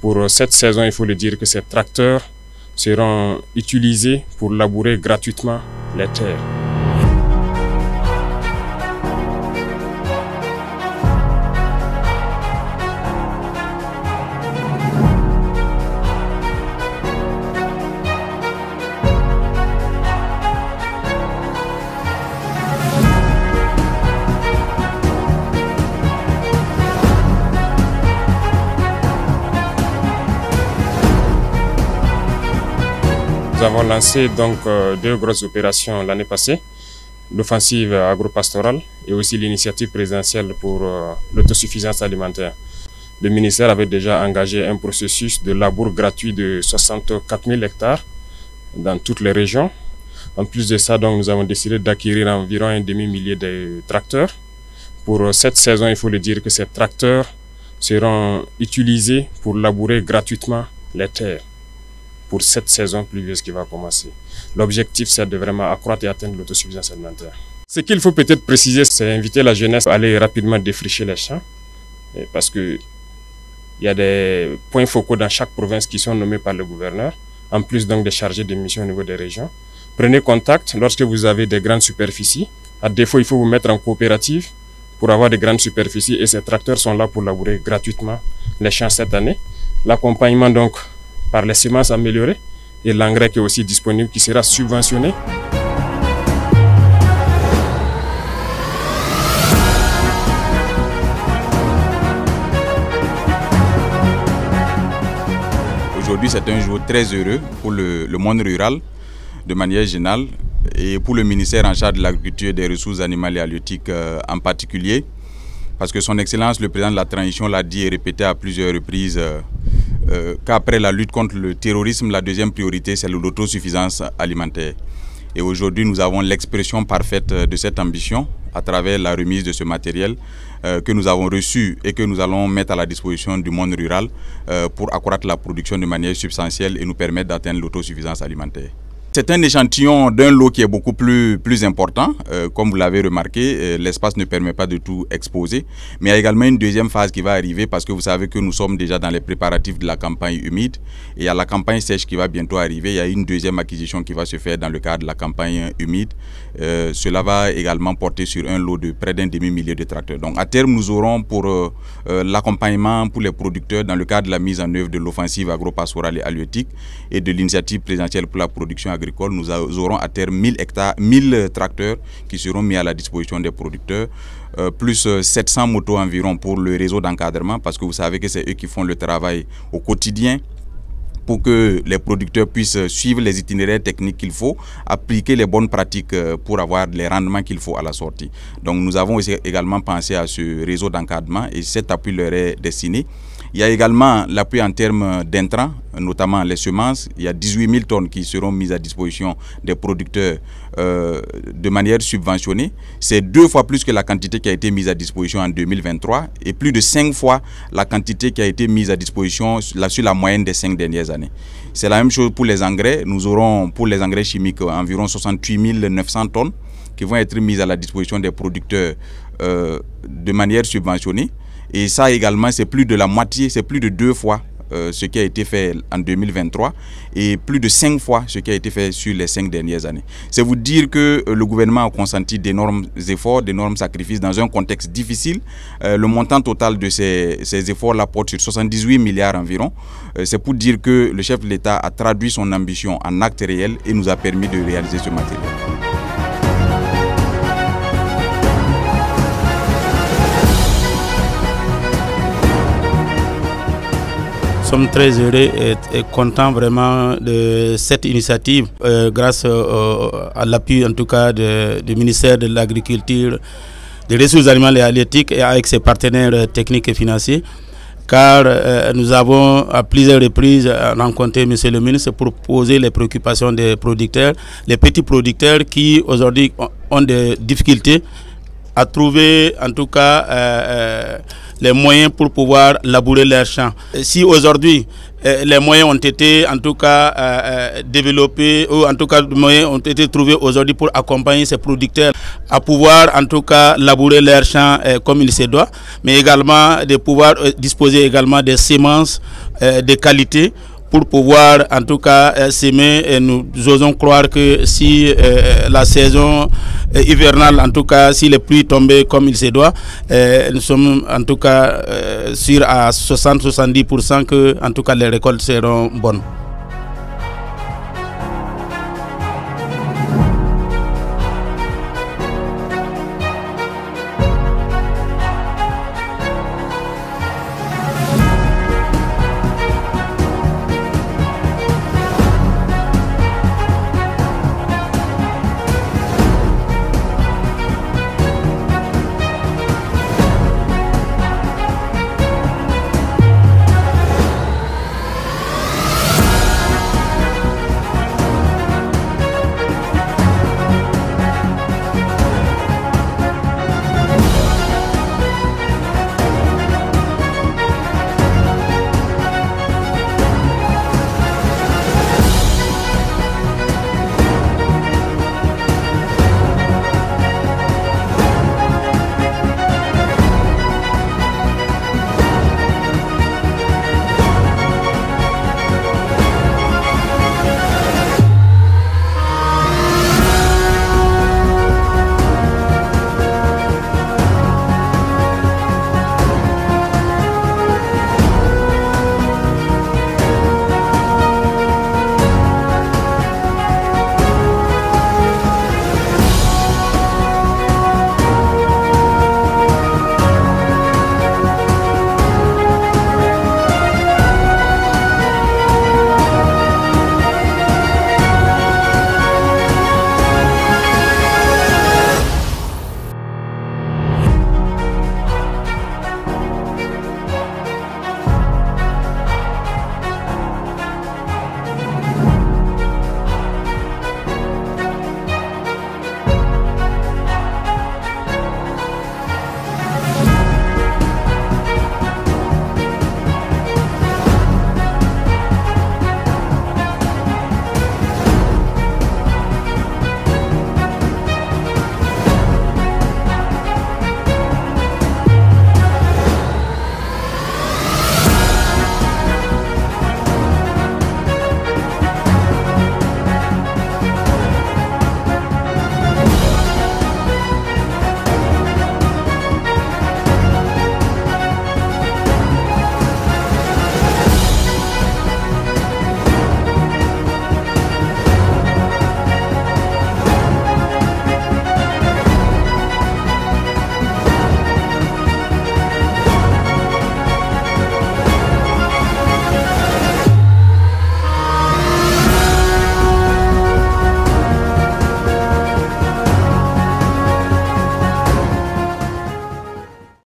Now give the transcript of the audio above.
Pour cette saison, il faut le dire que ces tracteurs seront utilisés pour labourer gratuitement les terres. Nous avons lancé donc deux grosses opérations l'année passée, l'offensive agro-pastorale et aussi l'initiative présidentielle pour l'autosuffisance alimentaire. Le ministère avait déjà engagé un processus de labour gratuit de 64 000 hectares dans toutes les régions. En plus de ça, donc, nous avons décidé d'acquérir environ un demi-millier de tracteurs. Pour cette saison, il faut le dire que ces tracteurs seront utilisés pour labourer gratuitement les terres pour cette saison pluvieuse qui va commencer. L'objectif, c'est de vraiment accroître et atteindre l'autosuffisance alimentaire. Ce qu'il faut peut-être préciser, c'est inviter la jeunesse à aller rapidement défricher les champs, parce qu'il y a des points focaux dans chaque province qui sont nommés par le gouverneur, en plus donc des chargés de mission au niveau des régions. Prenez contact lorsque vous avez des grandes superficies. À défaut, il faut vous mettre en coopérative pour avoir de grandes superficies et ces tracteurs sont là pour labourer gratuitement les champs cette année. L'accompagnement donc par les semences améliorées et l'engrais qui est aussi disponible, qui sera subventionné. Aujourd'hui, c'est un jour très heureux pour le monde rural, de manière générale, et pour le ministère en charge de l'agriculture et des ressources animales et halieutiques en particulier, parce que son Excellence, le président de la transition, l'a dit et répété à plusieurs reprises, qu'après la lutte contre le terrorisme, la deuxième priorité, c'est l'autosuffisance alimentaire. Et aujourd'hui, nous avons l'expression parfaite de cette ambition à travers la remise de ce matériel que nous avons reçu et que nous allons mettre à la disposition du monde rural pour accroître la production de manière substantielle et nous permettre d'atteindre l'autosuffisance alimentaire. C'est un échantillon d'un lot qui est beaucoup plus important. Comme vous l'avez remarqué, l'espace ne permet pas de tout exposer. Mais il y a également une deuxième phase qui va arriver parce que vous savez que nous sommes déjà dans les préparatifs de la campagne humide. Et il y a la campagne sèche qui va bientôt arriver. Il y a une deuxième acquisition qui va se faire dans le cadre de la campagne humide. Cela va également porter sur un lot de près d'un demi-millier de tracteurs. Donc à terme, nous aurons pour l'accompagnement pour les producteurs dans le cadre de la mise en œuvre de l'offensive agro-pastorale et halieutique et de l'initiative présidentielle pour la production agricole. Nous aurons à terme 1000 tracteurs qui seront mis à la disposition des producteurs, plus 700 motos environ pour le réseau d'encadrement, parce que vous savez que c'est eux qui font le travail au quotidien pour que les producteurs puissent suivre les itinéraires techniques qu'il faut, appliquer les bonnes pratiques pour avoir les rendements qu'il faut à la sortie. Donc nous avons aussi également pensé à ce réseau d'encadrement et cet appui leur est destiné. Il y a également l'appui en termes d'intrants, notamment les semences. Il y a 18 000 tonnes qui seront mises à disposition des producteurs de manière subventionnée. C'est 2 fois plus que la quantité qui a été mise à disposition en 2023 et plus de 5 fois la quantité qui a été mise à disposition sur la moyenne des 5 dernières années. C'est la même chose pour les engrais. Nous aurons pour les engrais chimiques environ 68 900 tonnes qui vont être mises à la disposition des producteurs de manière subventionnée. Et ça également, c'est plus de la moitié, c'est plus de 2 fois ce qui a été fait en 2023 et plus de 5 fois ce qui a été fait sur les 5 dernières années. C'est vous dire que le gouvernement a consenti d'énormes efforts, d'énormes sacrifices dans un contexte difficile. Le montant total de ces efforts-là porte sur 78 milliards environ. C'est pour dire que le chef de l'État a traduit son ambition en actes réels et nous a permis de réaliser ce matériel. Nous sommes très heureux et contents vraiment de cette initiative grâce à l'appui en tout cas du ministère de l'Agriculture, des Ressources animales et halieutiques et avec ses partenaires techniques et financiers. Car nous avons à plusieurs reprises rencontré M. le ministre pour poser les préoccupations des producteurs, les petits producteurs qui aujourd'hui ont des difficultés à trouver en tout cas les moyens pour pouvoir labourer leurs champs. Si aujourd'hui les moyens ont été en tout cas développés, ou en tout cas les moyens ont été trouvés aujourd'hui pour accompagner ces producteurs à pouvoir en tout cas labourer leurs champs comme il se doit, mais également de pouvoir disposer également des semences de qualité pour pouvoir en tout cas s'aimer. Et nous osons croire que si la saison hivernale, en tout cas si les pluies tombaient comme il se doit, nous sommes en tout cas sûrs à 60-70% que en tout cas les récoltes seront bonnes.